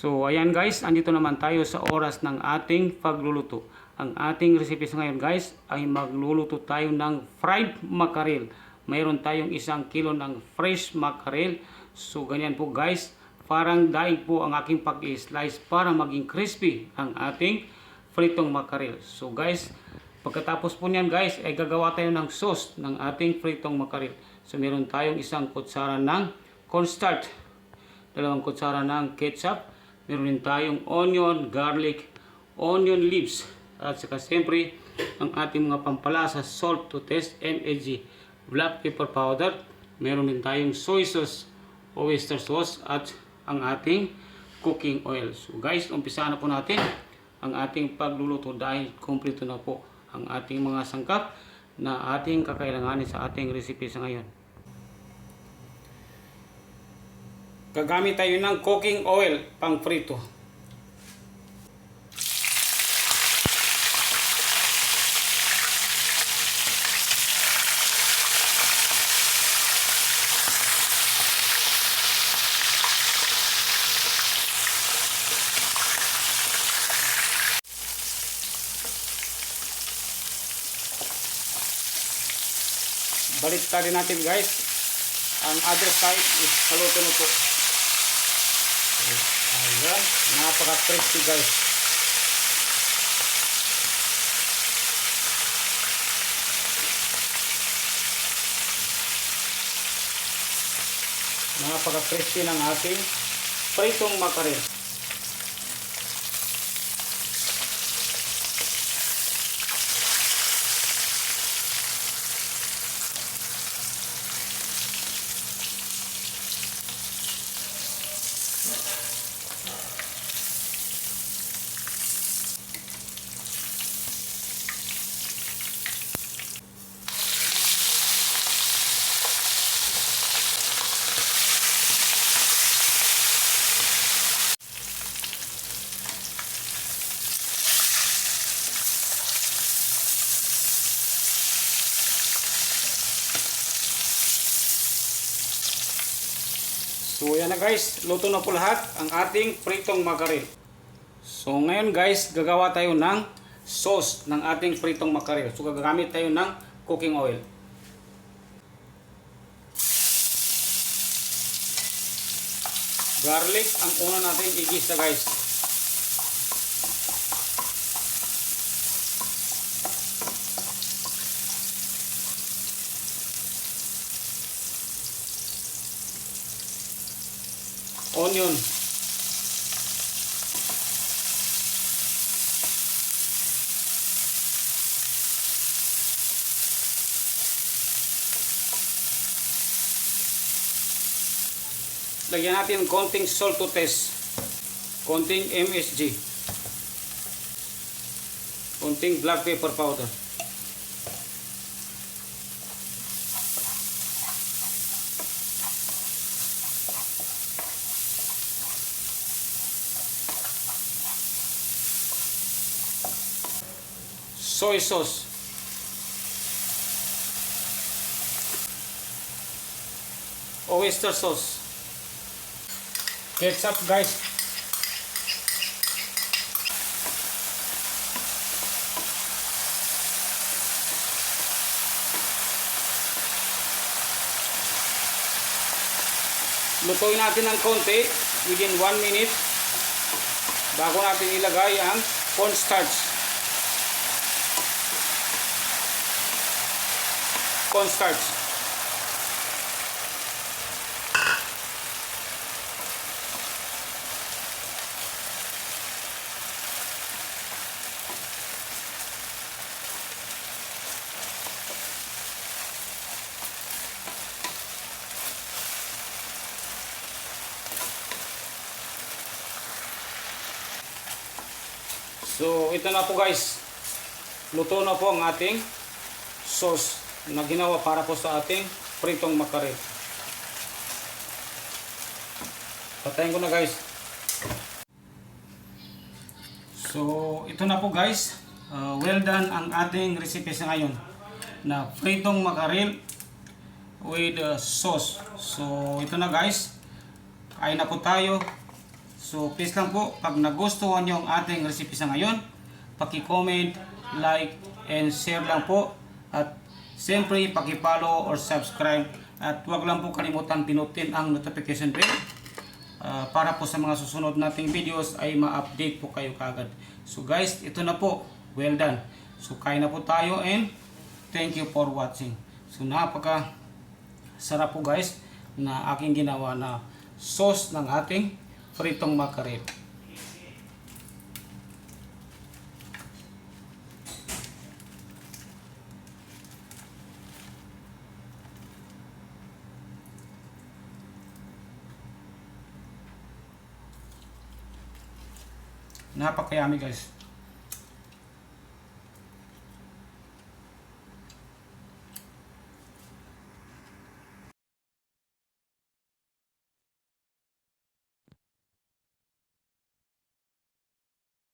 So ayan guys, andito naman tayo sa oras ng ating pagluluto. Ang ating recipe sa ngayon guys ay magluluto tayo ng fried mackerel. Mayroon tayong 1 kilo ng fresh mackerel. So ganyan po guys, parang daig po ang aking pag-slice para maging crispy ang ating fritong mackerel. So guys, pagkatapos po niyan guys ay gagawa tayo ng sauce ng ating fritong mackerel. So meron tayong 1 kutsara ng cornstarch, 2 kutsara ng ketchup, meron din tayong onion, garlic, onion leaves, at saka siyempre ang ating mga pampalasa, salt to taste, MSG, black pepper powder, meron din tayong soy sauce, oyster sauce, at ang ating cooking oil. So guys, umpisahan na po natin ang ating pagluluto dahil kumpleto na po ang ating mga sangkap na ating kakailanganin sa ating recipe sa ngayon. Gagamit tayo ng cooking oil pang prito. Balik-tarin natin guys. Ang other side is haluto na po. Ayan, napaka-crispy guys. Napaka-crispy ng ating pritong mackerel. So yan na guys, luto na po lahat ang ating pritong mackerel. So ngayon guys, gagawa tayo ng sauce ng ating pritong mackerel. So gagamit tayo ng cooking oil. Garlic ang una natin igisa guys. Onion. Lagyan natin konting salt to taste. Konting MSG. Konting black pepper powder. Soy sauce. Oyster sauce. Ketchup guys. Lutuin natin ng konti within 1 minute bago natin ilagay ang cornstarch. Cornstarch. So ito na po guys. Luto na po ang ating sauce na ginawa para po sa ating pritong mackerel. Patayin ko na guys. So ito na po guys, well done ang ating recipe sa ngayon na pritong mackerel with sauce. So ito na guys, kain na po tayo. So please lang po, pag nagustuhan nyo ang ating recipe sa ngayon, paki-comment, like, and share lang po. At siyempre, paki-follow or subscribe. At huwag lang po kalimutan pinutin ang notification bell para po sa mga susunod nating videos ay ma-update po kayo kagad. So guys, ito na po. Well done. So kain na po tayo and thank you for watching. So napaka sarap po guys na aking ginawa na sauce ng ating pritong mackerel. Napakayami guys.